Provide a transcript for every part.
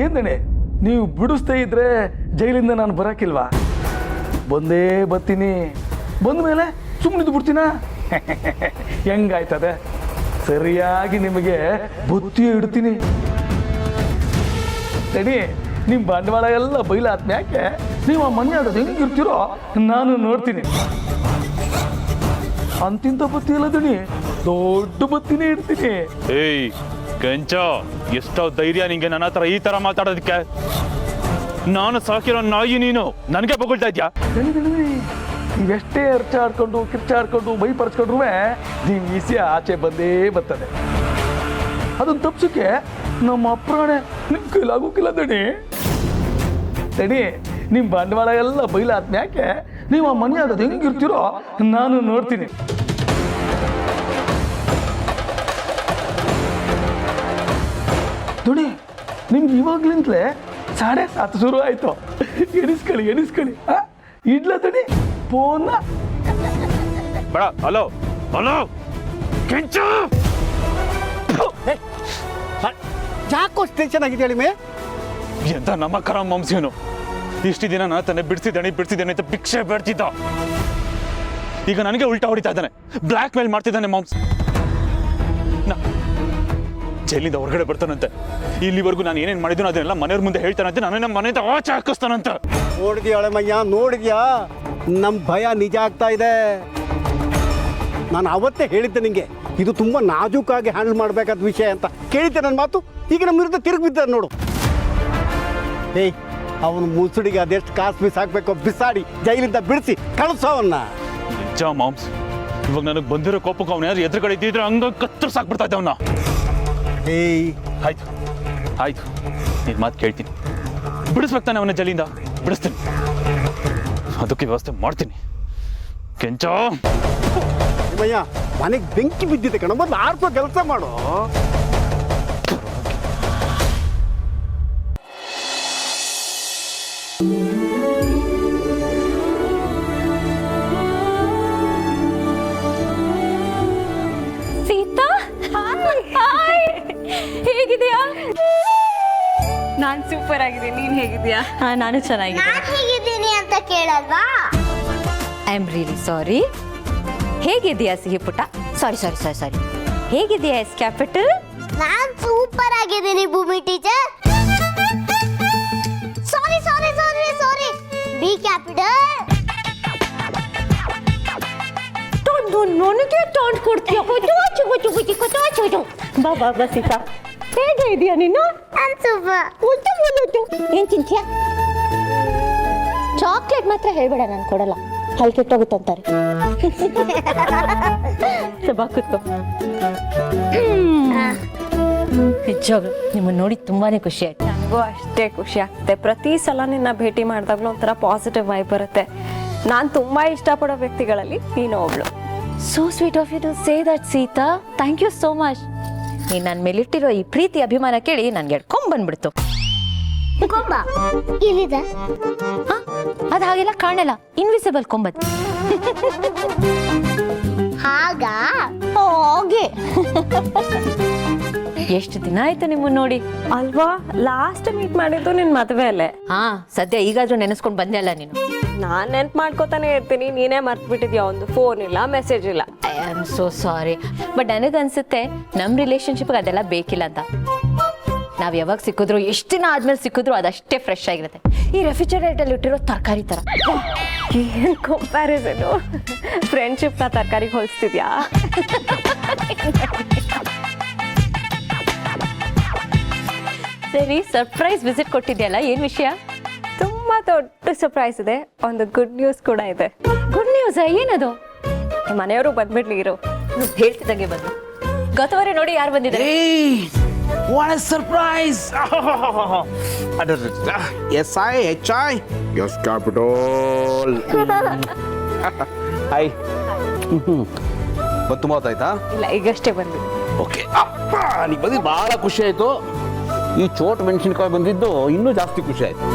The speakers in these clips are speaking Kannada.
ಏನ್ ದಣಿ ನೀವು ಬಿಡಿಸ್ತಾ ಇದ್ರೆ ಜೈಲಿಂದ ನಾನು ಬರೋಕ್ಕಿಲ್ವಾ? ಬಂದೇ ಬರ್ತೀನಿ. ಬಂದ ಮೇಲೆ ಸುಮ್ಮನಿದ್ದು ಬಿಡ್ತೀನ? ಹೆಂಗಾಯ್ತದೆ? ಸರಿಯಾಗಿ ನಿಮಗೆ ಬುತ್ತಿ ಇಡ್ತೀನಿ. ದಣಿ ನಿಮ್ಮ ಬಂಡವಾಳ ಎಲ್ಲ ಬೈಲಾದ್ಮ್ಯಾಕೆ ನೀವು ಆ ಮನೆ ಆಡೋದು ಹೆಂಗಿರ್ತೀರೋ ನಾನು ನೋಡ್ತೀನಿ. ಅಂತಿಂತ ಬತ್ತಿ ಇಲ್ಲ ದಣಿ, ದೊಡ್ಡ ಬತ್ತಿನೇ ಇಡ್ತೀನಿ. ಏಯ್ ಕೆಂಚ, ಎಷ್ಟೋ ಧೈರ್ಯ ನಿಂಗೆ ನನ್ನ ಹತ್ರ ಈ ತರ ಮಾತಾಡೋದಕ್ಕೆ? ನಾನು ಸಾಕಿರೋ ನಾಯಿ ನೀನು ನನಗೆ ಬೊಗಳ್ತಾ ಇದ್ಯಾ? ನೀವೆಷ್ಟೇ ಅರ್ಚಾಡ್ಕೊಂಡು ಕಿರ್ಚಾಡ್ಕೊಂಡು ಬೈ ಪರ್ಚ್ಕೊಂಡ್ರು ನೀವು ಈಸಿ ಆಚೆ ಬಂದೇ ಬರ್ತದೆ. ಅದನ್ನು ತಪ್ಸಕ್ಕೆ ನಮ್ಮ ಅಪ್ರಾಣೆ ನಿಮ್ಮ ಕೈಲಾಗೋಕಿಲ್ಲ ದಣಿ. ದಣಿ ನಿಮ್ಮ ಬಂಡವಾಳ ಎಲ್ಲ ಬೈಲಾದ್ಮ್ಯಾಕೆ ನೀವು ಆ ಮನೆ ಆಗೋದು ಹೆಂಗಿರ್ತೀರೋ ನಾನು ನೋಡ್ತೀನಿ. ದಣಿ ನಿಮ್ಗೆ ಇವಾಗ್ಲಿಂತಲೇ 7:30 ಶುರು ಆಯ್ತು. ಎಣಿಸ್ಕೊಳ್ಳಿ ಇಡ್ಲ ದಣಿ ಫೋನ್. ಬೇಡ. ಹಲೋ ಹಲೋ ಕೆಂಚ, ಯಾಕೋ ಟೆನ್ಷನ್ ಆಗಿದೆ ಹೇಳಿ ಮೇ? ಎಂತ ನಮ್ಮ ಕರ ಮಾಂಸಿಯವನು ಇಷ್ಟು ದಿನ ನಾನು ತಾನೆ ಬಿಡಿಸಿದ್ದೇನೆ ಅಂತ ಭಿಕ್ಷೆ ಬೇಡ್ತಿದ್ದ. ಈಗ ನನಗೆ ಉಲ್ಟಾ ಹೊಡಿತಾ ಇದ್ದಾನೆ, ಬ್ಲ್ಯಾಕ್ ಮೇಲ್ ಮಾಡ್ತಿದ್ದಾನೆ ಮಾಂಸ್. ಜೈಲಿಂದ ಹೊರಗಡೆ ಬರ್ತಾನಂತೆ. ಇಲ್ಲಿವರೆಗೂ ನಾನು ಏನೇನು ಮಾಡಿದ್ರು ಅದನ್ನೆಲ್ಲ ಮನೆಯವ್ರ ಮುಂದೆ ಹೇಳ್ತಾನಂತೆ. ನನ್ನ ಮನೆಯಿಂದ ಆಚೆ ಹಾಕಿಸ್ತಾನಂತ. ನೋಡಿದ್ಯಾ ಹಳೆಮಯ್ಯ, ನೋಡಿದ್ಯಾ? ನಮ್ಮ ಭಯ ನಿಜ ಆಗ್ತಾ ಇದೆ. ನಾನು ಅವತ್ತೇ ಹೇಳಿದ್ದೆ ನಿಂಗೆ, ಇದು ತುಂಬ ನಾಜೂಕಾಗಿ ಹ್ಯಾಂಡಲ್ ಮಾಡಬೇಕಾದ ವಿಷಯ ಅಂತ. ಕೇಳಿದ್ದೆ ನನ್ನ ಮಾತು? ಈಗ ನಮ್ಮ ವಿರುದ್ಧ ತಿರುಗಿ ಬಿದ್ದಾರೆ ನೋಡು. ಏಯ್, ಅವನು ಮುಸುಡಿಗೆ ಅದೆಷ್ಟು ಕಾಸು ಬಿಸಾಕಬೇಕೋ ಬಿಸಾಡಿ ಜೈಲಿಂದ ಬಿಡಿಸಿ ಕಳಿಸೋವನ್ನ. ನಿಜ ಮಾಂಸ್, ಇವಾಗ ನನಗೆ ಬಂದಿರೋ ಕೋಪಕ್ಕೆ ಅವನ ಯಾರು ಎದುರುಗಡೆ ಇದ್ದಿದ್ರೆ ಹಂಗ ಕತ್ತರ್ ಸಾಕ್ಬಿಡ್ತಾ ಇದ್ದ ಅವನ್ನ. ಏಯ್ ಆಯ್ತು ನೀನು ಮಾತು ಕೇಳ್ತೀನಿ. ಬಿಡಿಸ್ಬೇಕು ತಾನೆ ಅವನ ಜೈಲಿಂದ? ಬಿಡಿಸ್ತೀನಿ, ಅದಕ್ಕೆ ವ್ಯವಸ್ಥೆ ಮಾಡ್ತೀನಿ. ಕೆಂಚ ಹಳೆಮಯ್ಯ, ಮನೆಗೆ ಬೆಂಕಿ ಬಿದ್ದಿದೆ ಕಣ, ಮೊದಲು ಆರ್ಸೋ ಕೆಲಸ ಮಾಡು. ಸೀತಾ, ಹೇಗಿದೆಯಾ? ನಾನ್ ಸೂಪರ್ ಆಗಿದ್ದೀನಿ. ನೀನ್ ಹೇಗಿದ್ಯಾ? ನಾನು ಚೆನ್ನಾಗಿದ್ದೀನಿ. ನಾನ್ ಹೇಗಿದ್ದೀನಿ ಅಂತ ಕೇಳಲ್ವಾ? I am really sorry. ಹೇಗಿದೆಯಾ ಸಿಹಿ ಪುಟ್ಟ? ಸಾರಿ ಹೇಗಿದೆಯಾ ಎಸ್ ಕ್ಯಾಪಿಟಲ್? ನಾನ್ ಸೂಪರ್ ಆಗಿದ್ದೀನಿ Bhoomi teacher. Sorry B capital. ನನಗೆ ಟಾಂಟ್ ಕೊಡ್ತೀಯ? ಬಾ ಸೀತಾ, ಹೇಗೆ ಇದೆಯಾ ನೀನು? ನಾನ್ ಸೂಪರ್. ಏನ್ ತಿಂತೀಯ? ಚಾಕ್ಲೇಟ್ ಮಾತ್ರ ಹೇಳ್ಬೇಡ, ನಾನು ಕೊಡಲ್ಲ, ಹಲ್ ಕೆಟ್ಟೋಗುತ್ತಂತಾರೆ. ಬಾ ಕೂತ್ಕೋ. ನಿಜವಾಗ್ಲು ನಿಮ್ಮನ್ನು ನೋಡಿ ತುಂಬಾನೇ ಖುಷಿ ಆಯ್ತು. ನನಗೂ ಅಷ್ಟೇ ಖುಷಿ ಆಗ್ತದೆ. ಪ್ರತಿ ಸಲ ನಿನ್ನ ಭೇಟಿ ಮಾಡಿದಾಗ್ಲೂ ಒಂಥರ ಪಾಸಿಟಿವ್ ವೈಬ್ ಬರುತ್ತೆ. ನಾನು ತುಂಬಾ ಇಷ್ಟಪಡೋ ವ್ಯಕ್ತಿಗಳಲ್ಲಿ ನೀನು ಒಬ್ಳು. So sweet of you to say that Sita. Thank you so much. ನೀನು ನನ್ನ ಮೇಲಿಟ್ಟಿರೋ ಈ ಪ್ರೀತಿ ಅಭಿಮಾನ ಕೇಳಿ ನನ್ಗೆ ಎಡ್ಕೊಂಡ್ ಬಂದ್ಬಿಡ್ತು. ಕೊಂಬ ಇಲ್ಲಿದೆ. ಅದು ಹಾಗೆಲ್ಲ ಕಾಣಲ್ಲ, ಇನ್ವಿಸಿಬಲ್ ಕೊಂಬತ್. ಹಾಗ ಹಾಗೆ. ಎಷ್ಟು ದಿನ ಆಯ್ತು ನಿಮ್ಮನ್ನ ನೋಡಿ ಅಲ್ವಾ? ಲಾಸ್ಟ್ ಮೀಟ್ ಮಾಡಿದ್ದು ನಿನ್ ಮದುವೆ ಅಲ್ಲೇ. ಸದ್ಯ ಈಗಾದ್ರೂ ನೆನೆಸ್ಕೊಂಡು ಬಂದೆ ಅಲ್ಲ ನೀನು. ನಾನ್ ನೆನ್ಪು ಮಾಡ್ಕೋತಾನೆ ಇರ್ತೀನಿ, ನೀನೇ ಮರ್ತು ಬಿಟ್ಟಿದ್ಯಾ. ಒಂದು ಫೋನ್ ಇಲ್ಲ, ಮೆಸೇಜ್ ಇಲ್ಲ. I am so sorry. But ನನಗನ್ಸುತ್ತೆ ನಮ್ಮ ರಿಲೇಶನ್ಶಿಪ್ಗೆ ಅದೆಲ್ಲ ಬೇಕಿಲ್ಲ ಅಂತ. ನಾವು ಯಾವಾಗ ಸಿಕ್ಕಿದ್ರು, ಎಷ್ಟು ದಿನ ಆದ್ಮೇಲೆ ಸಿಕ್ಕಿದ್ರು ಅದಷ್ಟೇ ಫ್ರೆಶ್ ಆಗಿರುತ್ತೆ. ಈ ರೆಫ್ರಿಜರೇಟರ್ ಇಟ್ಟಿರೋ ತರಕಾರಿ ತರ. ಏನ್ ಕಂಪ್ಯಾರಿಸನ್? ಫ್ರೆಂಡ್ಶಿಪ್ ನ ತರಕಾರಿಗೆ ಹೋಲಿಸ್ತಿದ್ಯಾ? ಸರಿ, ಸರ್ಪ್ರೈಸ್ ವಿಸಿಟ್ ಕೊಟ್ಟಿದ್ಯಲ್ಲ, ಏನ್ ವಿಷಯ? ತುಂಬಾ ದೊಡ್ಡ ಸರ್ಪ್ರೈಸ್ ಇದೆ. ಒಂದು ಗುಡ್ ನ್ಯೂಸ್ ಕೂಡ ಇದೆ. Good news? ಏನದು? ಮನೆಯವರು ಬಂದ್ಬಿಡ್ಲಿ ಇರು. ಹೇಳ್ತಿದ್ದಂಗೆ ಬಂದು ಗತವರೆ ನೋಡಿ ಯಾರು ಬಂದಿದ್ದಾರೆ. What a surprise! SI, HI, yes capital. Hi. ತುಂಬ ಹೊತ್ತಾಯ್ತಾ? ಇಲ್ಲ, ಈಗಷ್ಟೇ ಬಂದಿದೆ. ಓಕೆ, ಅಪ್ಪ ನೀ ಬಂದಿದ್ದು ಭಾಳ ಖುಷಿ ಆಯಿತು. ಈ ಚೋಟ್ ಮೆಣಸಿನ್ಕಾಯಿ ಬಂದಿದ್ದು ಇನ್ನೂ ಜಾಸ್ತಿ ಖುಷಿ ಆಯಿತು.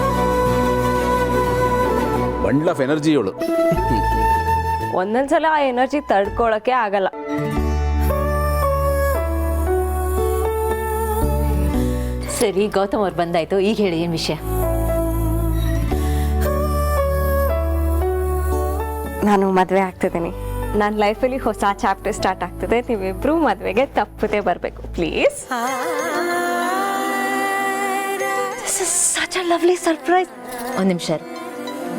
ಬಂಡ್ಲ್ ಆಫ್ ಎನರ್ಜಿ ಇವಳು. ಒಂದೊಂದ್ಸಲ ಆ ಎನರ್ಜಿ ತಡ್ಕೊಳಕ್ಕೆ ಆಗಲ್ಲ. ಸರಿ, ಗೌತಮ್ ಅವ್ರು ಬಂದಾಯ್ತು, ಈಗ ಹೇಳಿ ಏನು ವಿಷಯ? ನಾನು ಮದುವೆ ಆಗ್ತಿದ್ದೀನಿ. ನನ್ನ ಲೈಫಲ್ಲಿ ಹೊಸ ಚಾಪ್ಟರ್ ಸ್ಟಾರ್ಟ್ ಆಗ್ತಿದೆ. ನೀವಿಬ್ರು ಮದುವೆಗೆ ತಪ್ಪದೆ ಬರಬೇಕು please. Such a lovely surprise. ಒಂದು ನಿಮಿಷ,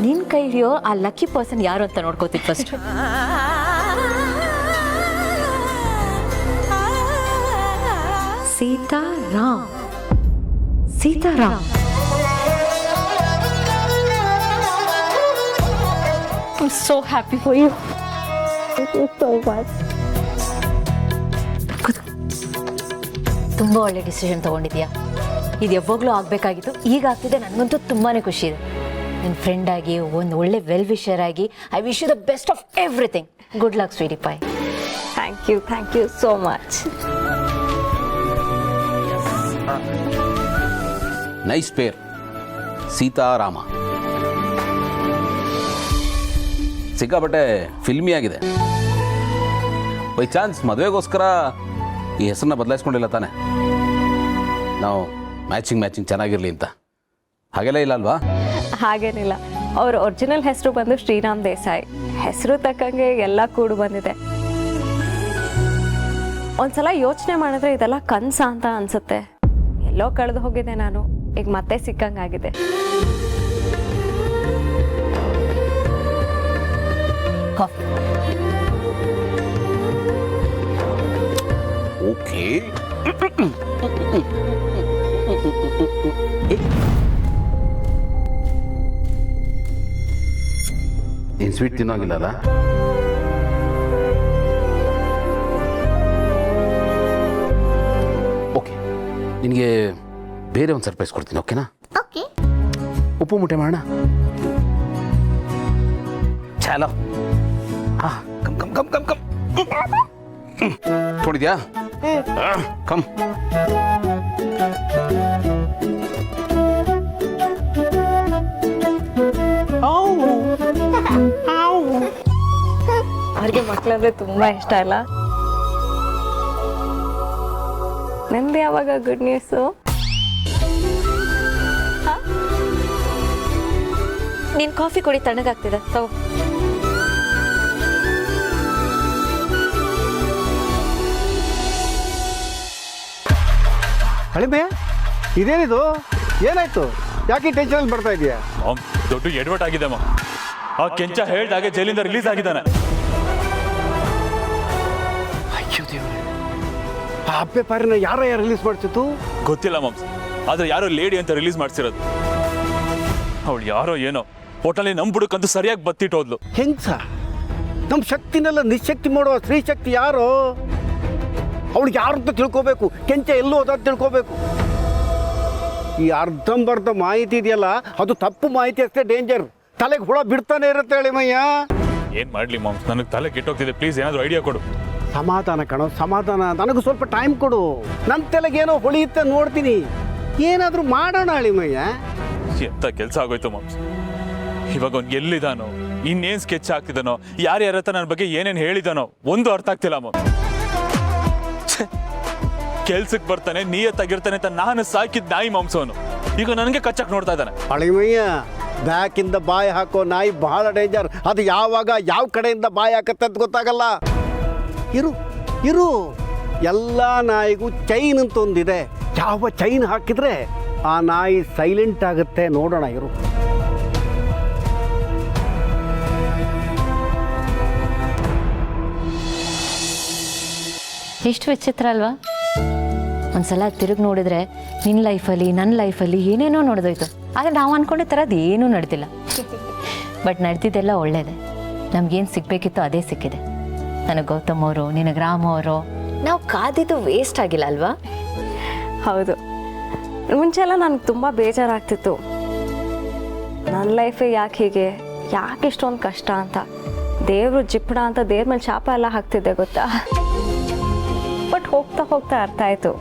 ನಿನ್ನ ಕೈ ಹಿಡಿಯೋ ಆ ಲಕ್ಕಿ ಪರ್ಸನ್ ಯಾರು ಅಂತ ನೋಡ್ಕೋತೀನಿ first. Sitaram. Sitaram. I'm so happy for you. Thank you so much. ತುಂಬ ಒಳ್ಳೆ ಡಿಸಿಷನ್ ತೊಗೊಂಡಿದ್ಯಾ. ಇದು ಯಾವಾಗಲೂ ಆಗಬೇಕಾಗಿತ್ತು, ಈಗ ಆಗ್ತಿದೆ. ನನಗಂತೂ ತುಂಬಾ ಖುಷಿ ಇದೆ. ನಿನ್ನ ಫ್ರೆಂಡ್ ಆಗಿ, ಒಂದು ಒಳ್ಳೆ ವೆಲ್ ವಿಷರ್ ಆಗಿ, I wish you the best of everything. Good luck sweetie pie. Thank you so much. Nice pair, Sitarama. ಸಿಕ್ಕಾಪಟ್ಟೆ ಫಿಲ್ಮಿ ಆಗಿದೆ. ಬೈ ಚಾನ್ಸ್ ಮದುವೆಗೋಸ್ಕರ ಈ ಹೆಸರನ್ನ ಬದಲಾಯಿಸ್ಕೊಂಡಿಲ್ಲ ತಾನೆ? ನಾವು ಮ್ಯಾಚಿಂಗ್ ಚೆನ್ನಾಗಿರಲಿ ಅಂತ ಹಾಗೆಲ್ಲ ಇಲ್ಲ ಅಲ್ವಾ? ಹಾಗೇನಿಲ್ಲ. ಅವ್ರ ಒರಿಜಿನಲ್ ಹೆಸರು ಬಂದು ಶ್ರೀರಾಮ್ ದೇಸಾಯಿ. ಹೆಸರು ತಕ್ಕಂಗೆ ಎಲ್ಲ ಕೂಡು ಬಂದಿದೆ. ಒಂದ್ಸಲ ಯೋಚನೆ ಮಾಡಿದ್ರೆ ಇದೆಲ್ಲ ಕನ್ಸ ಅಂತ ಅನ್ಸುತ್ತೆ. ಎಲ್ಲೋ ಕಳೆದು ಹೋಗಿದ್ದೆ ನಾನು, ಈಗ ಮತ್ತೆ ಸಿಕ್ಕಂಗಾಗಿದೆ. ಕಾಫಿ. ಓಕೆ. ನೀನು ಸ್ವೀಟ್ ತಿನ್ನೋಗಿಲ್ಲಲ್ಲ? ಓಕೆ, ನಿನಗೆ ಬೇರೆ ಒಂದು ಸರ್ಪ್ರೈಸ್ ಕೊಡ್ತೀನಿ, ಓಕೆನಾ? ಓಕೆ. ಉಪ್ಪು ಮುಟ್ಟೆ ಮಾಡೋಣ. ಚಾಲೋ. ಹಾ, come come come come come. ನೋಡಿದ್ಯಾ? ಕಮ್. ಅವ್ರಿಗೆ ಮಕ್ಕಳಂದ್ರೆ ತುಂಬಾ ಇಷ್ಟ ಅಲ್ಲ? ನಿಮ್ದು ಯಾವಾಗ ಗುಡ್ ನ್ಯೂಸು? ನೀನು ಕಾಫಿ ಕುಡಿ, ತಣ್ಣಗಾಗ್ತಿದೆ, ತಗೋ. ಅಳಿಮೆ, ಇದೇನಿದು? ಏನಾಯ್ತು? ಯಾಕೆ ಟೆನ್ಷನ್ ಬರ್ತಾ ಇದೆಯಾ? ದೊಡ್ಡ ಎಡವಟ್ ಆಗಿದೆ ಅಮ್ಮ. ಆ ಕೆಂಚ ಹೇಳ್ದಾಗೆ ಜೈಲಿಂದ ರಿಲೀಸ್ ಆಗಿದ್ದಾನೆ. ಅಯ್ಯೋ ದೇವ್ರೆ, ಆ ಅಪ್ಪೆ ಪಾರಿನ ಯಾರ ರಿಲೀಸ್ ಮಾಡ್ತಿತ್ತು? ಗೊತ್ತಿಲ್ಲ ಮಾಮ್ಸ್, ಆದ್ರೆ ಯಾರೋ ಲೇಡಿ ಅಂತ ರಿಲೀಸ್ ಮಾಡ್ಸಿರೋದು. ಅವಳು ಯಾರೋ ಏನೋ ಒಟ್ಟಲ್ಲಿ ನಮ್ ಬುಡಕ್ಕಂತೂ ಸರಿಯಾಗಿ ಬತ್ತಿಟ್ಟೋದ್ಲು. ಹೆಂಗ್ಸ ನಮ್ಮ ಶಕ್ತಿನೆಲ್ಲ ನಿಶಕ್ತಿ ಮಾಡುವ ಸ್ತ್ರೀ ಶಕ್ತಿ ಯಾರು? ಅವಳಿಗೆ ಯಾರು ಅಂತ ತಿಳ್ಕೋಬೇಕು. ಕೆಂಚ ಎಲ್ಲೋ ಹೋದ ತಿಳ್ಕೋಬೇಕು. ಈ ಅರ್ಧಂಬರ್ಧ ಮಾಹಿತಿ ಇದೆಯಲ್ಲ, ಅದು ತಪ್ಪು ಮಾಹಿತಿ ಅಷ್ಟೇ ಡೇಂಜರ್. ತಲೆಗೆ ಹುಳ ಬಿಡ್ತಾನೆ ಇರುತ್ತೆ ಎಳಿಮಯ್ಯ. ಏನ್ ಮಾಡ್ಲಿ ಮಾಮ್ಸ್, ನನಗೆ ತಲೆ ಕೆಟ್ಟೋಗ್ತಿದೆ. ಪ್ಲೀಸ್ ಏನಾದ್ರು ಐಡಿಯಾ ಕೊಡು. ಸಮಾಧಾನ ಕಣೋ, ಸಮಾಧಾನ. ನನಗೂ ಸ್ವಲ್ಪ ಟೈಮ್ ಕೊಡು. ನನ್ನ ತಲೆಗೇನೋ ಹೊಳಿಯುತ್ತೆ, ನೋಡ್ತೀನಿ. ಏನಾದರೂ ಮಾಡೋಣ ಅಳಿಮಯ್ಯ. ಎಂತ ಕೆಲಸ ಆಗೋಯ್ತು ಮಾಮ್ಸ್. ಇವಾಗ ಅವ್ನು ಎಲ್ಲಿದ್ದಾನೋ, ಇನ್ನೇನ್ ಸ್ಕೆಚ್ ಆಗ್ತಿದ್ದಾನೋ, ಯಾರ್ಯಾರ ಹತ್ರ ನನ್ನ ಬಗ್ಗೆ ಏನೇನು ಹೇಳಿದಾನೋ ಒಂದು ಅರ್ಥ ಆಗ್ತಿಲ್ಲ ಮಾಮ್ಸ್. ಕೆಲ್ಸಕ್ಕೆ ಬರ್ತಾನೆ, ನಿಯತ್ತಾಗಿರ್ತಾನೆ ಅಂತ ನಾನು ಸಾಕಿದ್ ನಾಯಿ ಮಾಂಸವನು ಈಗ ನನಗೆ ಕಚ್ಚಕ್ ನೋಡ್ತಾ ಇದ್ದಾನೆ. ಅಳಿಮಯ್ಯ, ಬ್ಯಾಕಿಂದ ಬಾಯಿ ಹಾಕೋ ನಾಯಿ ಬಹಳ ಡೇಂಜರ್. ಅದು ಯಾವಾಗ ಯಾವ ಕಡೆಯಿಂದ ಬಾಯಿ ಹಾಕತ್ತೆ ಅಂತ ಗೊತ್ತಾಗಲ್ಲ. ಇರು ಇರು, ಎಲ್ಲ ನಾಯಿಗೂ ಚೈನ್ ಅಂತ ಒಂದಿದೆ. ಯಾವ ಚೈನ್ ಹಾಕಿದ್ರೆ ಆ ನಾಯಿ ಸೈಲೆಂಟ್ ಆಗುತ್ತೆ, ನೋಡೋಣ. ಇರು. ಎಷ್ಟು ವಿಚಿತ್ರ ಅಲ್ವಾ? ಒಂದ್ಸಲ ತಿರುಗಿ ನೋಡಿದ್ರೆ ನಿನ್ನ ಲೈಫಲ್ಲಿ, ನನ್ನ ಲೈಫಲ್ಲಿ ಏನೇನೋ ನಡೆದೋಯ್ತು. ಆದರೆ ನಾವು ಅಂದ್ಕೊಂಡೆ ಥರದ್ದು ಏನೂ ನಡೆದಿಲ್ಲ. ಬಟ್ ನಡೆದಿದ್ದೆಲ್ಲ ಒಳ್ಳೇದೆ. ನಮಗೇನು ಸಿಗಬೇಕಿತ್ತು ಅದೇ ಸಿಕ್ಕಿದೆ. ನನಗೆ ಗೌತಮ್ ಅವರು, ನಿನಗೆ ರಾಮ್ ಅವರು, ನಾವು ಕಾದಿದ್ದು ವೇಸ್ಟ್ ಆಗಿಲ್ಲ ಅಲ್ವಾ? ಹೌದು. ಮುಂಚೆಲ್ಲ ನನಗೆ ತುಂಬ ಬೇಜಾರಾಗ್ತಿತ್ತು. ನನ್ನ ಲೈಫೇ ಯಾಕೆ ಹೀಗೆ, ಯಾಕೆ ಇಷ್ಟೊಂದು ಕಷ್ಟ ಅಂತ. ದೇವರು ಜಿಪ್ಪಣ ಅಂತ ದೇವ್ರ ಮೇಲೆ ಶಾಪ ಎಲ್ಲ ಹಾಕ್ತಿದ್ದೆ ಗೊತ್ತಾ. ಬಟ್ ಹೋಗ್ತಾ ಹೋಗ್ತಾ ಅರ್ಥ ಆಯಿತು,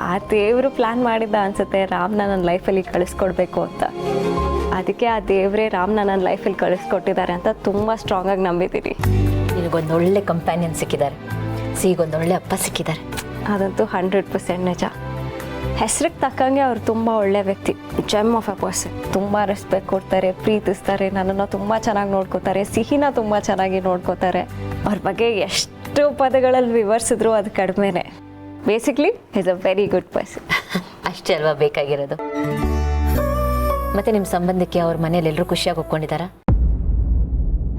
ಆ ದೇವರು ಪ್ಲ್ಯಾನ್ ಮಾಡಿದ್ದ ಅನ್ಸುತ್ತೆ ರಾಮ್ನ ನನ್ನ ಲೈಫಲ್ಲಿ ಕಳಿಸ್ಕೊಡ್ಬೇಕು ಅಂತ. ಅದಕ್ಕೆ ಆ ದೇವರೇ ರಾಮ್ನ ನನ್ನ ಲೈಫಲ್ಲಿ ಕಳಿಸ್ಕೊಟ್ಟಿದ್ದಾರೆ ಅಂತ ತುಂಬ ಸ್ಟ್ರಾಂಗಾಗಿ ನಂಬಿದ್ದೀನಿ. ನಿನಗೊಂದು ಒಳ್ಳೆ ಕಂಪ್ಯಾನಿಯನ್ ಸಿಕ್ಕಿದ್ದಾರೆ, ಸಿಗೊಂದು ಒಳ್ಳೆ ಅಪ್ಪ ಸಿಕ್ಕಿದ್ದಾರೆ. ಅದಂತೂ 100% ನಿಜ. ಹೆಸ್ರಿಗೆ ತಕ್ಕಂಗೆ ಅವ್ರು ತುಂಬ ಒಳ್ಳೆ ವ್ಯಕ್ತಿ, ಜೆಮ್ ಆಫ್ ಎ ಪರ್ಸನ್. ತುಂಬ ರೆಸ್ಪೆಕ್ಟ್ ಕೊಡ್ತಾರೆ, ಪ್ರೀತಿಸ್ತಾರೆ, ನನ್ನನ್ನು ತುಂಬ ಚೆನ್ನಾಗಿ ನೋಡ್ಕೋತಾರೆ, ಸಿಹಿನ ತುಂಬ ಚೆನ್ನಾಗಿ ನೋಡ್ಕೋತಾರೆ. ಅವ್ರ ಬಗ್ಗೆ ಎಷ್ಟು ಪದಗಳಲ್ಲಿ ವಿವರಿಸಿದ್ರು ಅದು ಕಡಿಮೆನೆ. Basically is a very good person. ಅಷ್ಟೇ ಅಲ್ವಾ ಬೇಕಾಗಿರೋದು. ಮತ್ತೆ ನಿಮ್ಮ ಸಂಬಂಧಕ್ಕೆ ಅವ್ರ ಮನೇಲಿ ಎಲ್ಲರೂ ಖುಷಿಯಾಗಿ ಒಪ್ಕೊಂಡಿದ್ದಾರಾ?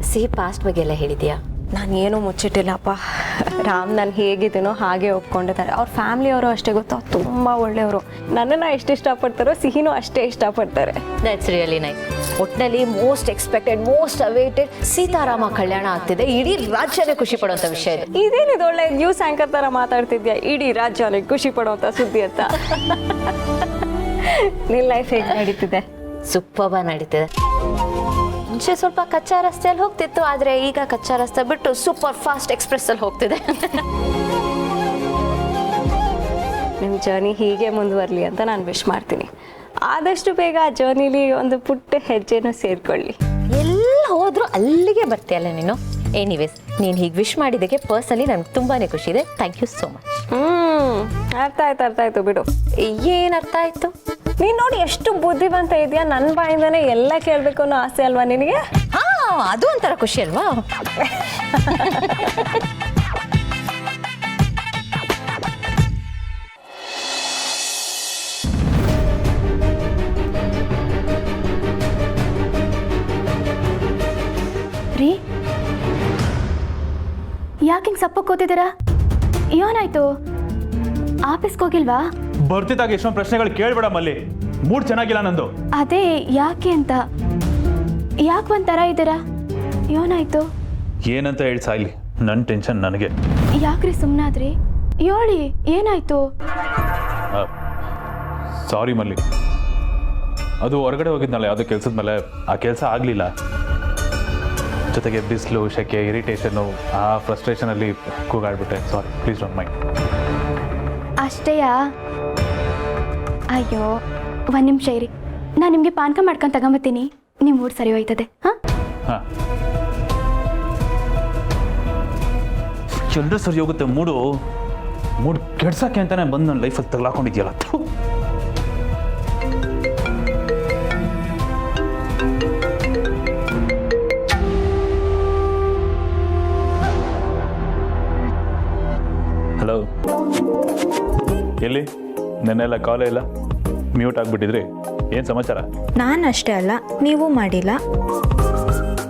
ಸಿಹಿ ಪಾಸ್ಟ್ ಬಗ್ಗೆ ಎಲ್ಲ ಹೇಳಿದ್ಯಾ? ನಾನು ಏನೂ ಮುಚ್ಚಿಟ್ಟಿಲ್ಲಪ್ಪ. ರಾಮ್ ನಾನು ಹೇಗಿದ್ದೀನೋ ಹಾಗೆ ಒಪ್ಕೊಂಡಿದ್ದಾರೆ. ಅವ್ರ ಫ್ಯಾಮಿಲಿಯವರು ಅಷ್ಟೇ ಗೊತ್ತು, ಅವ್ರು ತುಂಬ ಒಳ್ಳೆಯವರು. ನನ್ನನ್ನು ಎಷ್ಟು ಇಷ್ಟಪಡ್ತಾರೋ ಸಿಹಿನೂ ಅಷ್ಟೇ ಇಷ್ಟಪಡ್ತಾರೆ. That's really nice. ಒಟ್ಟಿನಲ್ಲಿ most expected, most awaited Seetharama ಕಲ್ಯಾಣ ಆಗ್ತಿದೆ. ಇಡೀ ರಾಜ್ಯನೇ ಖುಷಿ ಪಡುವಂಥ ವಿಷಯ ಇದೆ. ಇದೇನಿದು ಒಳ್ಳೆ ನ್ಯೂಸ್ ಆ್ಯಂಕರ್ ಥರ ಮಾತಾಡ್ತಿದ್ಯಾ, ಇಡೀ ರಾಜ್ಯನೇ ಖುಷಿ ಪಡುವಂಥ ಸುದ್ದಿ ಅಂತ. ನಿನ್ನ ಲೈಫ್ ಹೇಗೆ ನಡೀತಿದೆ? ಸೂಪರ್ಬಾಗಿ ನಡೀತಿದೆ. ಮುಂಚೆ ಸ್ವಲ್ಪ ಕಚ್ಚಾ ರಸ್ತೆಯಲ್ಲಿ ಹೋಗ್ತಿತ್ತು, ಆದರೆ ಈಗ ಕಚ್ಚಾ ರಸ್ತೆ ಬಿಟ್ಟು ಸೂಪರ್ ಫಾಸ್ಟ್ ಎಕ್ಸ್ಪ್ರೆಸ್ಸಲ್ಲಿ ಹೋಗ್ತಿದೆ. ನಿಮ್ಮ ಜರ್ನಿ ಹೀಗೆ ಮುಂದುವರಲಿ ಅಂತ ನಾನು ವಿಶ್ ಮಾಡ್ತೀನಿ. ಆದಷ್ಟು ಬೇಗ ಆ ಜರ್ನಿಲಿ ಒಂದು ಪುಟ್ಟ ಹೆಜ್ಜೆನೂ ಸೇರಿಕೊಳ್ಳಿ. ಎಲ್ಲ ಹೋದ್ರು ಅಲ್ಲಿಗೆ ಬರ್ತೀಯಲ್ಲ ನೀನು. ಎನಿವೇಸ್, ನೀನು ಹೀಗೆ ವಿಶ್ ಮಾಡಿದ್ದಕ್ಕೆ ಪರ್ಸನಲಿ ನನಗೆ ತುಂಬಾ ಖುಷಿ ಇದೆ. Thank you so much. ಅರ್ಥ ಆಯ್ತು ಬಿಡು. ಏನು ಅರ್ಥ ಆಯಿತು? ನೀನು ನೋಡಿ ಎಷ್ಟು ಬುದ್ಧಿವಂತ ಇದೆಯಾ, ನನ್ನ ಬಾಯಿಂದನೇ ಎಲ್ಲ ಕೇಳಬೇಕು ಅನ್ನೋ ಆಸೆ ಅಲ್ವಾ ನಿನಗೆ? ಹಾಂ, ಅದು ಒಂಥರ ಖುಷಿ ಅಲ್ವಾ? ರೀ, ಯಾಕೆ ಹಿಂಗೆ ಸಪ್ಪಕ್ಕೆ ಕೂತಿದ್ದೀರಾ? ಏನಾಯ್ತು? ಆಫೀಸ್ಗೆ ಹೋಗಿಲ್ವಾ? ಬರ್ತಿದ್ದಾಗ ಎಷ್ಟೊಂದು ಪ್ರಶ್ನೆಗಳು ಕೇಳಬೇಡ ಮಲ್ಲಿ, ಮೂಡ್ ಚೆನ್ನಾಗಿಲ್ಲ ನಂದು. ಅದೇ ಯಾಕೆ ಅಂತ. ಯಾಕೆ ಒಂಥರ ಇದ್ದೀರಾ? ಏನಾಯ್ತು? ಏನಂತ ಹೇಳಿ ಸಾಯ್ಲಿ, ನನ್ನ ಟೆನ್ಷನ್ ನನಗೆ. ಯಾಕ್ರಿ ಸುಮ್ಮನಾದ್ರಿ? ಹೇಳಿ, ಏನಾಯ್ತು? ಸಾರಿ ಮಲ್ಲಿ, ಅದು ಹೊರಗಡೆ ಹೋಗಿದ್ನಲ್ಲ ಯಾವುದೋ ಕೆಲಸದ ಮೇಲೆ, ಆ ಕೆಲಸ ಆಗಲಿಲ್ಲ. ಜೊತೆಗೆ ಬಿಸಿಲು, ಶೆಕೆ, ಇರಿಟೇಷನ್ನು, ಆ ಫ್ರಸ್ಟ್ರೇಷನಲ್ಲಿ ಕೂಗಾಡ್ಬಿಟ್ಟೆ. ಸಾರಿ, ಪ್ಲೀಸ್ ಡೋಂಟ್ ಮೈಂಡ್. ಅಷ್ಟೇಯಾ? ಅಯ್ಯೋ, ಒಂದು ನಿಮಿಷ ಇರಿ, ನಾನು ನಿಮಗೆ ಪಾನಕ ಮಾಡ್ಕೊಂಡು ತಗೊಂಬತ್ತೀನಿ. ನಿಮ್ಮ ಮೂಡ್ ಸರಿ ಹೋಯ್ತದೆ. ಹಾಂ ಹಾಂ, ಎಲ್ಲರೂ ಸರಿ ಹೋಗುತ್ತೆ. ಮೂಡ್ ಕೆಡ್ಸಕ್ಕೆ ಅಂತಾನೆ ಬಂದು ನನ್ನ ಲೈಫಲ್ಲಿ ತಗ್ಲಾಕೊಂಡಿದ್ಯಲ್ಲ. ಹಲೋ, ಎಲ್ಲಿ? ನೆನ್ನೆಲ್ಲ ಕಾಲೇ ಇಲ್ಲ, ಮ್ಯೂಟ್ ಆಗಿಬಿಟ್ಟಿದ್ರಿ. ಏನು ಸಮಾಚಾರ? ನಾನು ಅಷ್ಟೇ ಅಲ್ಲ, ನೀವು ಮಾಡಿಲ್ಲ.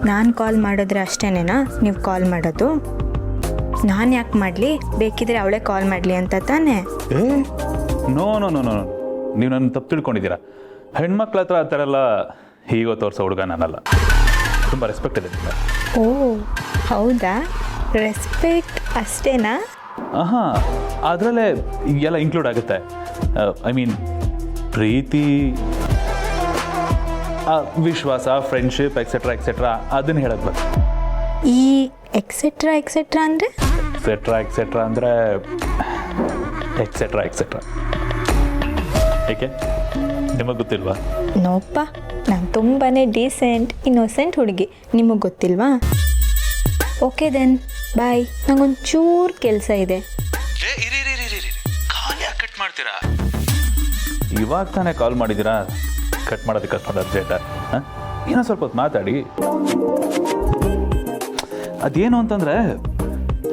ನಾನು ಕಾಲ್ ಮಾಡಿದ್ರೆ ಅಷ್ಟೇನೇನಾ ನೀವು ಕಾಲ್ ಮಾಡೋದು? ನಾನು ಯಾಕೆ ಮಾಡಲಿ? ಬೇಕಿದ್ರೆ ಅವಳೇ ಕಾಲ್ ಮಾಡಲಿ ಅಂತ ತಾನೇ? ಏ ನೋ ನೋ ನೋ ನೋ, ನೀವು ನನ್ನ ತಪ್ಪು ತಿಳ್ಕೊಂಡಿದ್ದೀರಾ. ಹೆಣ್ಮಕ್ಳ ಹತ್ರ ಆ ಥರ ಎಲ್ಲ ಹೀಗೋ ತೋರಿಸೋ ಹುಡುಗ ನಾನಲ್ಲ. ತುಂಬ ರೆಸ್ಪೆಕ್ಟ್ ಇದೆ. ಓ ಹೌದಾ? ರೆಸ್ಪೆಕ್ಟ್ ಅಷ್ಟೇನಾ? ಹಾಂ, ಅದರಲ್ಲೇ ಎಲ್ಲ ಇನ್ಕ್ಲೂಡ್ ಆಗುತ್ತೆ. ಐ ಮೀನ್ ಪ್ರೀತಿ, ವಿಶ್ವಾಸ, ಫ್ರೆಂಡ್ಶಿಪ್, ಎಕ್ಸೆಟ್ರಾ ಎಕ್ಸೆಟ್ರಾ, ಅದನ್ನು ಹೇಳೋದು ಬರ್ತದೆ. ಈ ಎಕ್ಸೆಟ್ರಾ ಎಕ್ಸೆಟ್ರಾ ಅಂದರೆ? ಎಕ್ಸೆಟ್ರಾ ಅಂದರೆ ಎಕ್ಸೆಟ್ರಾ. ಏಕೆ, ನಿಮಗೆ ಗೊತ್ತಿಲ್ವಾ? ನೋಪ್ಪ, ನಾನು ತುಂಬಾ ಡೀಸೆಂಟ್ ಇನ್ನೋಸೆಂಟ್ ಹುಡುಗಿ, ನಿಮಗೆ ಗೊತ್ತಿಲ್ವಾ? ಓಕೆ ದೆನ್ ಬಾಯ್, ನಂಗೊಂಚೂರು ಕೆಲಸ ಇದೆ. ಕಟ್ ಮಾಡ್ತೀರಾ? ಇವಾಗ ತಾನೇ ಕಾಲ್ ಮಾಡಿದ್ದೀರಾ, ಕಟ್ ಮಾಡೋದಕ್ಕೆ ಅಷ್ಟೊಂದು ಅರ್ಜೆಂಟ? ಏನೋ ಸ್ವಲ್ಪ ಹೊತ್ತು ಮಾತಾಡಿ. ಅದೇನು ಅಂತಂದರೆ,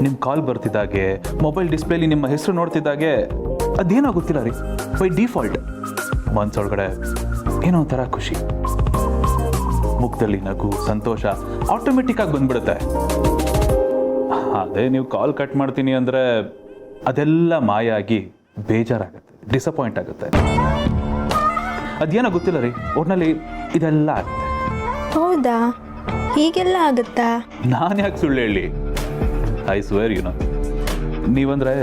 ನಿಮ್ಮ ಕಾಲ್ ಬರ್ತಿದ್ದಾಗೆ, ಮೊಬೈಲ್ ಡಿಸ್ಪ್ಲೇಲಿ ನಿಮ್ಮ ಹೆಸರು ನೋಡ್ತಿದ್ದಾಗೆ ಅದೇನೋ ಗೊತ್ತಿಲ್ಲ ರೀ, ಬೈ ಡಿಫಾಲ್ಟ್ ಮನ್ಸೊಳಗಡೆ ಏನೋ ಒಂಥರ ಖುಷಿ, ಮುಖದಲ್ಲಿ ನಗು, ಸಂತೋಷ ಆಟೋಮೆಟಿಕ್ಕಾಗಿ ಬಂದ್ಬಿಡುತ್ತೆ. ಅದೇ ನೀವು ಕಾಲ್ ಕಟ್ ಮಾಡ್ತೀನಿ ಅಂದರೆ ಅದೆಲ್ಲ ಮಾಯ ಆಗಿ ಬೇಜಾರಾಗುತ್ತೆ, ಡಿಸಪಾಯಿಂಟ್ ಆಗುತ್ತೆ. ಅದೇನೋ ಗೊತ್ತಿಲ್ಲ ರೀ, ಒಟ್ಟಿನಲ್ಲಿ ಇದೆಲ್ಲ ಆಗುತ್ತೆ. ಹೌದಾ? ಹೀಗೆಲ್ಲ ಆಗುತ್ತಾ? ನಾನು ಯಾಕೆ ಸುಳ್ಳು ಹೇಳಿ? ಐ ಸ್ವೇರ್ ಯುನೋ, ನೀವಂದರೆ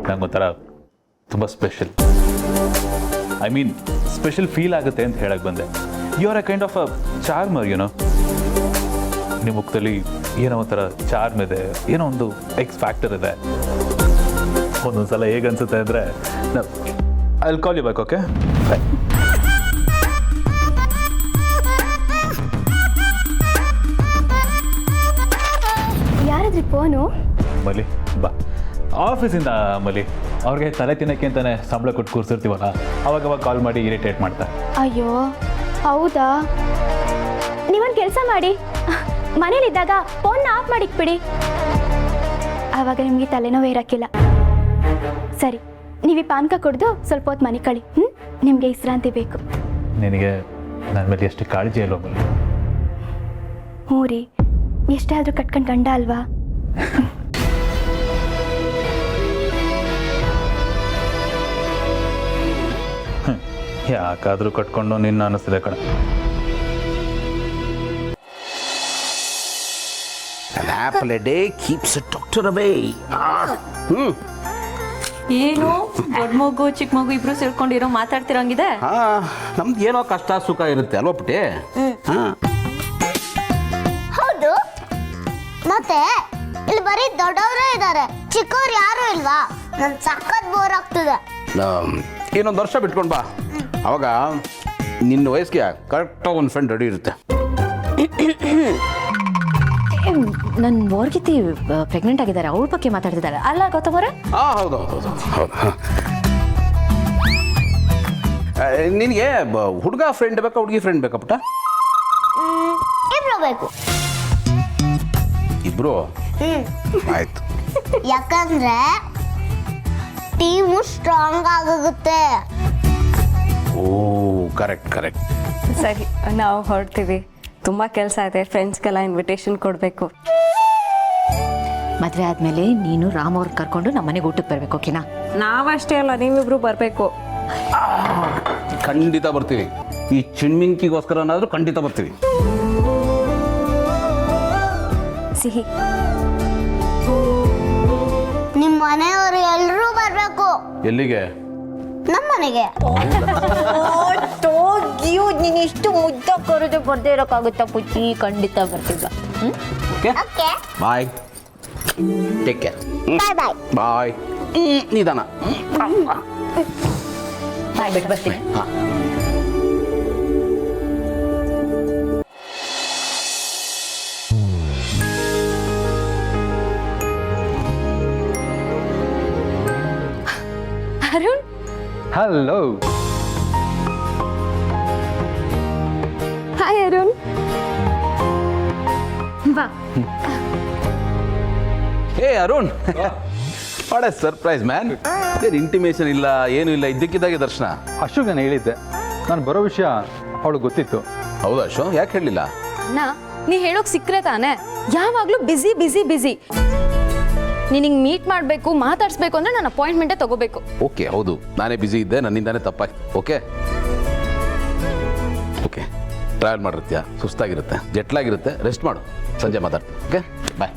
ನಂಗೊಂಥರ ತುಂಬ special. I mean special feel ಆಗುತ್ತೆ ಅಂತ ಹೇಳಕ್ಕೆ ಬಂದೆ. You are a kind of a charmer, you know. ನಿಮ್ಮ ಮುಖದಲ್ಲಿ ಏನೋ ಒಂಥರ ಚಾರ್ಮ್ ಇದೆ, ಏನೋ ಒಂದು ಎಕ್ಸ್ ಫ್ಯಾಕ್ಟರ್ ಇದೆ. ಒಂದೊಂದು ಸಲ ಹೇಗನ್ಸುತ್ತೆ ಅಂದರೆ, I will call you back. Okay, bye. ಯಾರಾದ್ರಿ ಫೋನು? ಮಲಿ ಬಾ, ಆಫೀಸಿಂದ ಮಲಿ ಅವ್ರಿಗೆ ತಲೆ ತಿನ್ನಕ್ಕೆ ಅಂತಾನೆ ಸಂಬಳ ಕೊಟ್ಟು ಕೂರಿಸಿರ್ತೀವಲ್ಲ ಅವಾಗ ಕಾಲ್ ಮಾಡಿ ಇರಿಟೇಟ್ ಮಾಡ್ತಾರೆ. ಅಯ್ಯೋ ಹೌದಾ, ನೀವೊಂದು ಕೆಲಸ ಮಾಡಿ, ಮನೇಲಿದ್ದಾಗ ಫೋನ್ನ ಆಫ್ ಮಾಡಿಕ್ಬಿಡಿ, ಆವಾಗ ನಿಮಗೆ ತಲೆನೋವು ಇರೋಕ್ಕಿಲ್ಲ. ಸರಿ, ನೀವು ಈ ಪಾನಕ ಕುಡಿದು ಸ್ವಲ್ಪ ಹೊತ್ತು ಮನೆ ಕಳಿ. ನಿಮಗೆ ವಿಶ್ರಾಂತಿ ಬೇಕು. ನಿನಗೆ ನನ್ನ ಮೇಲೆ ಎಷ್ಟು ಕಾಳಜಿ ಅಲ್ವ ಮಲ್ಲಿ? ಹ್ಞೂ ರೀ, ಎಷ್ಟೇ ಆದರೂ ಕಟ್ಕೊಂಡು ಗಂಡ ಅಲ್ವಾ? ಯಾಕಾದರೂ ಕಟ್ಕೊಂಡು ನಿನ್ನ ಅನ್ನಿಸ್ತಿದೆ ಕಣ. An apple a day keeps a doctor away. ಏನು ದೊಡ್ಡ ಮಗು ಚಿಕ್ಕ ಮಗು ಇಬ್ರು ಸೇರ್ಕೊಂಡಿರೋ ಮಾತಾಡ್ತಿರಂಗಿದೆ. ನಮ್ದು ಏನೋ ಕಷ್ಟ ಸುಖ ಇರುತ್ತೆ ಅಲ್ವಾ ಪುಟಿ? ಹೌದು, ಮತ್ತೆ ಇಲ್ಲಿ ಬರೀ ದೊಡ್ಡವರೇ ಇದ್ದಾರೆ, ಚಿಕ್ಕವ್ರು ಯಾರು ಇಲ್ವಾ? ನನ್ ಸಖತ್ ಬೋರ್ ಆಗ್ತದೆ. ಇನ್ನೊಂದು ವರ್ಷ ಬಿಟ್ಕೊಂಡು ಬಾ, ಅವಾಗ ನಿನ್ನ ವಯಸ್ಸಿಗೆ ಕರೆಕ್ಟಾಗಿ ಒಂದು ಫ್ರೆಂಡ್ ರೆಡಿ ಇರುತ್ತೆ. ನನ್ನ ಬೋರ್ಗಿತಿ ಪ್ರೆಗ್ನೆಂಟ್ ಆಗಿದ್ದಾರೆ, ಅವ್ರ ಬಗ್ಗೆ ಮಾತಾಡ್ತಿದ್ದಾರೆ ಅಲ್ಲ ಗೌತಮರ? ಹೌದು ಹೌದು ಹೌದು. ನಿನಗೆ ಹುಡುಗ ಫ್ರೆಂಡ್ ಬೇಕಾ ಹುಡುಗಿ ಫ್ರೆಂಡ್ ಬೇಕಾ ಪುಟ್ಟ? ಇಬ್ರು ಬೇಕು. ಇಬ್ರು? ಆಯ್ತು. ಯಾಕಂದ್ರೆ ಟೀಮು ಸ್ಟ್ರಾಂಗ್ ಆಗುತ್ತೆ. ಓ ಕರೆಕ್ಟ್. ಸರಿ, ನಾವು ಹೊರಡ್ತೀವಿ. ತುಂಬ ಕೆಲಸ ಇದೆ, ಫ್ರೆಂಡ್ಸ್ಗೆಲ್ಲ ಇನ್ವಿಟೇಷನ್ ಕೊಡಬೇಕು. ಮದುವೆ ಆದಮೇಲೆ ನೀನು ರಾಮ್ ಅವ್ರನ್ನ ಕರ್ಕೊಂಡು ನಮ್ಮ ಮನೆಗೆ ಊಟಕ್ಕೆ ಬರಬೇಕು, ಓಕೆನಾ? ನಾವಷ್ಟೇ ಅಲ್ಲ, ನೀವಿಬ್ರು ಬರಬೇಕು. ಖಂಡಿತ ಬರ್ತೀವಿ. ಈ ಚಿಣ್ಮಿಂಕಿಗೋಸ್ಕರನಾದ್ರೂ ಖಂಡಿತ ಬರ್ತೀವಿ. ಸಿಹಿ ನಿಮ್ಮ ಮನೆಯವರು ಎಲ್ಲರೂ ಬರ್ಬೇಕು. ಎಲ್ಲಿಗೆ? ನಮ್ಮ ಮನೆಗೆ. ನೀನು ಇಷ್ಟು ಮುದ್ದ ಕರೆದು ಬರ್ದೇ ಇರೋಕ್ಕಾಗುತ್ತಾ ಪುಚ್ಚಿ? ಖಂಡಿತ ಬರ್ತಿದ್ದ. Okay, bye, take care. Bye bye. Bye. ನಿಧಾನ. ಬಾಯ್, ಬಿಟ್ಟು ಬರ್ತೀನಿ. ಹಾಂ. ಅರುಣ್, ಹಲೋ. ಹಾಯ್ ಅರುಣ್. ಬಾ. Hey Arun, what a surprise man. ಏನು ಇಂಟಿಮೇಷನ್ ಇಲ್ಲ, ಏನೂ ಇಲ್ಲ, ಇದ್ದಕ್ಕಿದ್ದಾಗೆ ದರ್ಶನ. ಅಶೋಕ್ ನಾನು ಹೇಳಿದ್ದೆ, ನಾನು ಬರೋ ವಿಷಯ ಅವಳಿಗೆ ಗೊತ್ತಿತ್ತು. ಹೌದಾ ಅಶೋ, ಯಾಕೆ ಹೇಳಲಿಲ್ಲ? ಅಣ್ಣ, ನೀ ಹೇಳೋಕ್ ಸಿಕ್ಕರೆ ತಾನೆ? ಯಾವಾಗಲೂ ಬಿಸಿ ಬಿಸಿ ಬಿಸಿ. ನಿನಗೆ ಮೀಟ್ ಮಾಡಬೇಕು, ಮಾತಾಡಿಸ್ಬೇಕು ಅಂದರೆ ನಾನು ಅಪಾಯಿಂಟ್ಮೆಂಟೇ ತಗೋಬೇಕು. ಓಕೆ, ಹೌದು, ನಾನೇ ಬ್ಯುಸಿ ಇದ್ದೆ, ನನ್ನಿಂದಾನೇ ತಪ್ಪಾಯ್ತು. ಓಕೆ, ಟ್ರಾವೆಲ್ ಮಾಡಿರ್ತೀಯ, ಸುಸ್ತಾಗಿರುತ್ತೆ, ಜೆಟ್ಲಾಗಿರುತ್ತೆ, ರೆಸ್ಟ್ ಮಾಡು, ಸಂಜೆ ಮಾತಾಡ್ತೀನಿ. ಓಕೆ, ಬಾಯ್.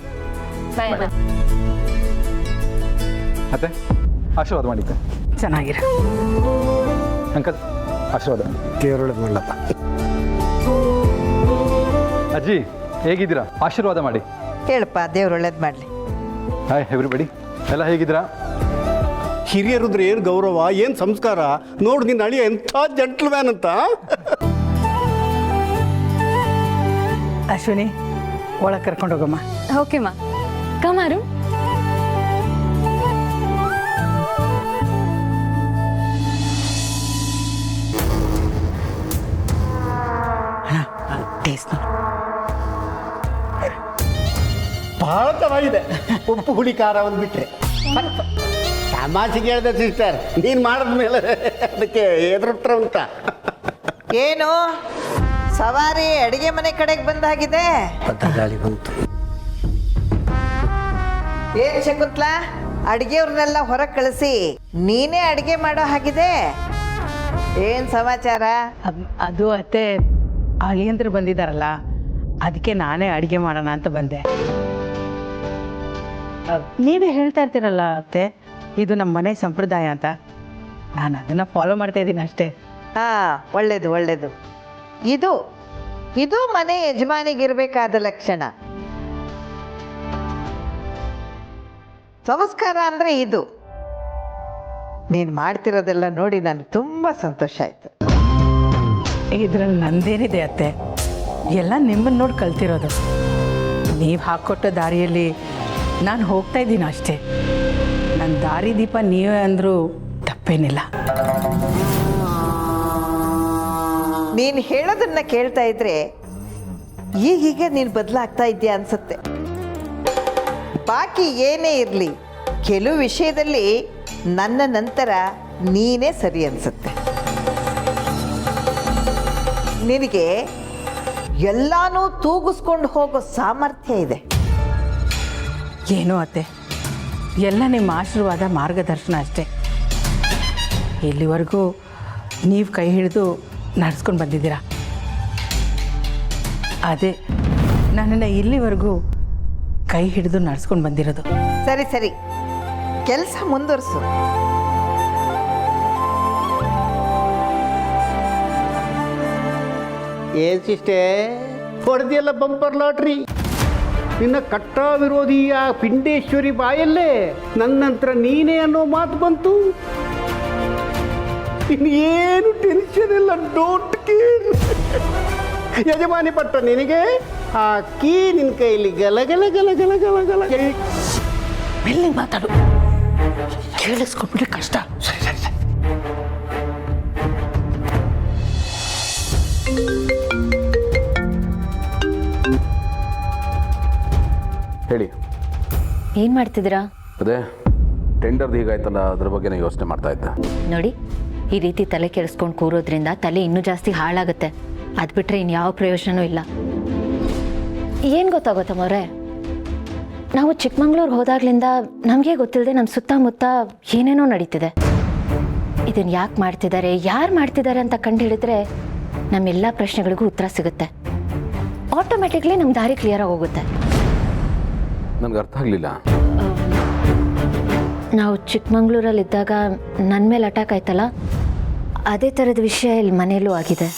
ಬಾಯ್. ಮತ್ತೆ ಆಶೀರ್ವಾದ ಮಾಡಿದ್ದೆ. ಚೆನ್ನಾಗಿರ ಅಂಕಲ್ ಆಶೀರ್ವಾದ. ದೇವರೊಳಗೆ ಮಾಡಲಪ್ಪ. ಅಜ್ಜಿ ಹೇಗಿದ್ದೀರಾ? ಆಶೀರ್ವಾದ ಮಾಡಿ. ಹೇಳಪ್ಪ, ದೇವ್ರು ಒಳ್ಳೇದು ಮಾಡಲಿ. ಹಾಯ್ ಎವ್ರಿಬಡಿ, ಎಲ್ಲ ಹೇಗಿದ್ದೀರಾ? ಹಿರಿಯರಿದ್ರೆ ಏನು ಗೌರವ, ಏನು ಸಂಸ್ಕಾರ. ನೋಡು ನಿನ್ನ ಅಳಿಯ ಎಂಥ ಜೆಂಟ್ಲ್ಮ್ಯಾನ್ ಅಂತ. ಅಶ್ವಿನಿ, ಒಳಗೆ ಕರ್ಕೊಂಡು ಹೋಗಮ್ಮ. ಓಕೆ ಮಾ, ಕಮಾರು. ಭಾಳ ಚೆನ್ನಾಗಿದೆ. ಉಪ್ಪು ಹುಳಿ ಖಾರ ಒಂದು ಬಿಟ್ಟರೆ. ತಮಾಷೆಗೆ ಹೇಳಿದೆ ಸಿಸ್ಟರ್, ನೀನು ಮಾಡಿದ್ಮೇಲೆ ಅದಕ್ಕೆ ಎದುರುತ್ತರ ಅಂತ. ಏನು ಸವಾರಿ ಅಡಿಗೆ ಮನೆ ಕಡೆಗೆ ಬಂದಾಗಿದೆ? ಗಾಳಿ ಬಂತು. ಏನು ಶಕುಂತ್ಲಾ, ಅಡಿಗೆಯವ್ರನ್ನೆಲ್ಲ ಹೊರಗೆ ಕಳಿಸಿ ನೀನೇ ಅಡಿಗೆ ಮಾಡೋ ಹಾಗಿದೆ. ಏನು ಸಮಾಚಾರ? ಅದು ಅತ್ತೆ, ಅಳಿಯಂದ್ರು ಬಂದಿದ್ದಾರಲ್ಲ, ಅದಕ್ಕೆ ನಾನೇ ಅಡುಗೆ ಮಾಡೋಣ ಅಂತ ಬಂದೆ. ನೀವೇ ಹೇಳ್ತಾ ಇರ್ತೀರಲ್ಲ ಅತ್ತೆ, ಇದು ನಮ್ಮ ಮನೆ ಸಂಪ್ರದಾಯ ಅಂತ. ನಾನು ಅದನ್ನು ಫಾಲೋ ಮಾಡ್ತಾ ಇದ್ದೀನಿ ಅಷ್ಟೇ. ಹಾಂ, ಒಳ್ಳೇದು ಒಳ್ಳೇದು. ಇದು ಇದು ಮನೆ ಯಜಮಾನಿಗಿರ್ಬೇಕಾದ ಲಕ್ಷಣ. ಸಂಸ್ಕಾರ ಅಂದರೆ ಇದು. ನೀನು ಮಾಡ್ತಿರೋದೆಲ್ಲ ನೋಡಿ ನನಗೆ ತುಂಬ ಸಂತೋಷ ಆಯಿತು. ಇದರಲ್ಲಿ ನಂದೇನಿದೆ ಅತ್ತೆ, ಎಲ್ಲ ನಿಮ್ಮನ್ನು ನೋಡಿ ಕಲ್ತಿರೋದು. ನೀವು ಹಾಕ್ಕೊಟ್ಟ ದಾರಿಯಲ್ಲಿ ನಾನು ಹೋಗ್ತಾ ಇದ್ದೀನಿ ಅಷ್ಟೇ. ದಾರಿದೀಪ ನೀವೇ ಅಂದರೂ ತಪ್ಪೇನಿಲ್ಲ. ನೀನು ಹೇಳೋದನ್ನ ಕೇಳ್ತಾ ಇದ್ರೆ ಈಗೀಗ ನೀನು ಬದಲಾಗ್ತಾ ಇದೆಯಾ ಅನ್ಸುತ್ತೆ. ಬಾಕಿ ಏನೇ ಇರಲಿ, ಕೆಲವು ವಿಷಯದಲ್ಲಿ ನನ್ನ ನಂತರ ನೀನೇ ಸರಿ ಅನ್ಸುತ್ತೆ. ನಿನಗೆ ಎಲ್ಲಾನು ತೂಗಿಸ್ಕೊಂಡು ಹೋಗೋ ಸಾಮರ್ಥ್ಯ ಇದೆ. ಏನೋ ಅತ್ತೆ, ಎಲ್ಲ ನಿಮ್ಮ ಆಶೀರ್ವಾದ ಮಾರ್ಗದರ್ಶನ ಅಷ್ಟೇ. ಇಲ್ಲಿವರೆಗೂ ನೀವು ಕೈ ಹಿಡಿದು ನಡೆಸ್ಕೊಂಡು ಬಂದಿದ್ದೀರಾ. ಅದೇ ನನ್ನನ್ನು ಇಲ್ಲಿವರೆಗೂ ಕೈ ಹಿಡಿದು ನಡೆಸ್ಕೊಂಡು ಬಂದಿರೋದು. ಸರಿ ಸರಿ, ಕೆಲಸ ಮುಂದುವರಿಸು. ಏನ್ ಸಿಷ್ಟೇ ಹೊಡೆದಿಯಲ್ಲ ಬಂಪರ್ ಲಾಟ್ರಿ. ನಿನ್ನ ಕಟ್ಟ ವಿರೋಧಿಯ ಪಿಂಡೇಶ್ವರಿ ಬಾಯಲ್ಲೇ ನನ್ನ ನಂತರ ನೀನೇ ಅನ್ನೋ ಮಾತು ಬಂತು. ಏನು ಟೆನ್ಷನ್ ಇಲ್ಲ, ಡೋಂಟ್ ಕೇರ್. ಯಜಮಾನಿ ಪಟ್ಟ ನಿನಗೆ ಆ ಕೀ ನಿನ್ನ ಕೈಲಿ ಗಲ ಗಲ ಗಲ ಗಲ ಗಲ ಗಲ. ಮೆಲ್ಲಿಗೆ ಮಾತಾಡು, ಕೇಳಿಸ್ಕೊಂಡ್ಬಿಟ್ರೆ ಕಷ್ಟ. ಸರಿ ಸರಿ ಸರಿ. ಹೇಳಿ. ಏನು ಮಾಡ್ತಿದ್ದೀರಾ? ಅದೇ ಟೆಂಡರ್ದು ಹೀಗಾಯ್ತಲ್ಲ, ಅದ್ರ ಬಗ್ಗೆನೇ ಯೋಚನೆ ಮಾಡ್ತಾ ಇದ್ದೆ. ನೋಡಿ, ಈ ರೀತಿ ತಲೆ ಕೆಡಿಸ್ಕೊಂಡು ಕೂರೋದ್ರಿಂದ ತಲೆ ಇನ್ನೂ ಜಾಸ್ತಿ ಹಾಳಾಗುತ್ತೆ. ಅದು ಬಿಟ್ಟರೆ ಇನ್ಯಾವ ಪ್ರಯೋಜನವೂ ಇಲ್ಲ. ಏನು ಗೊತ್ತಾಗುತ್ತಮ್ಮವ್ರೆ, ನಾವು ಚಿಕ್ಕಮಂಗ್ಳೂರು ಹೋದಾಗ್ಲಿಂದ ನಮಗೆ ಗೊತ್ತಿಲ್ಲದೆ ನಮ್ಮ ಸುತ್ತಮುತ್ತ ಏನೇನೋ ನಡೀತಿದೆ. ಇದನ್ನು ಯಾಕೆ ಮಾಡ್ತಿದ್ದಾರೆ, ಯಾರು ಮಾಡ್ತಿದ್ದಾರೆ ಅಂತ ಕಂಡು ಹಿಡಿದ್ರೆ ನಮ್ಮೆಲ್ಲ ಪ್ರಶ್ನೆಗಳಿಗೂ ಉತ್ತರ ಸಿಗುತ್ತೆ. ಆಟೋಮೆಟಿಕ್ಲಿ ನಮ್ಮ ದಾರಿ ಕ್ಲಿಯರಾಗಿ ಹೋಗುತ್ತೆ. ನನಗೆ ಅರ್ಥ ಆಗಲಿಲ್ಲ. ನಾವು ಚಿಕ್ಕಮಂಗ್ಳೂರಲ್ಲಿದ್ದಾಗ ನನ್ನ ಮೇಲೆ ಅಟ್ಯಾಕ್ ಆಯ್ತಲ್ಲ, ಅದೇ ಥರದ ವಿಷಯ ಇಲ್ಲಿ ಮನೆಯಲ್ಲೂ ಆಗಿದೆ.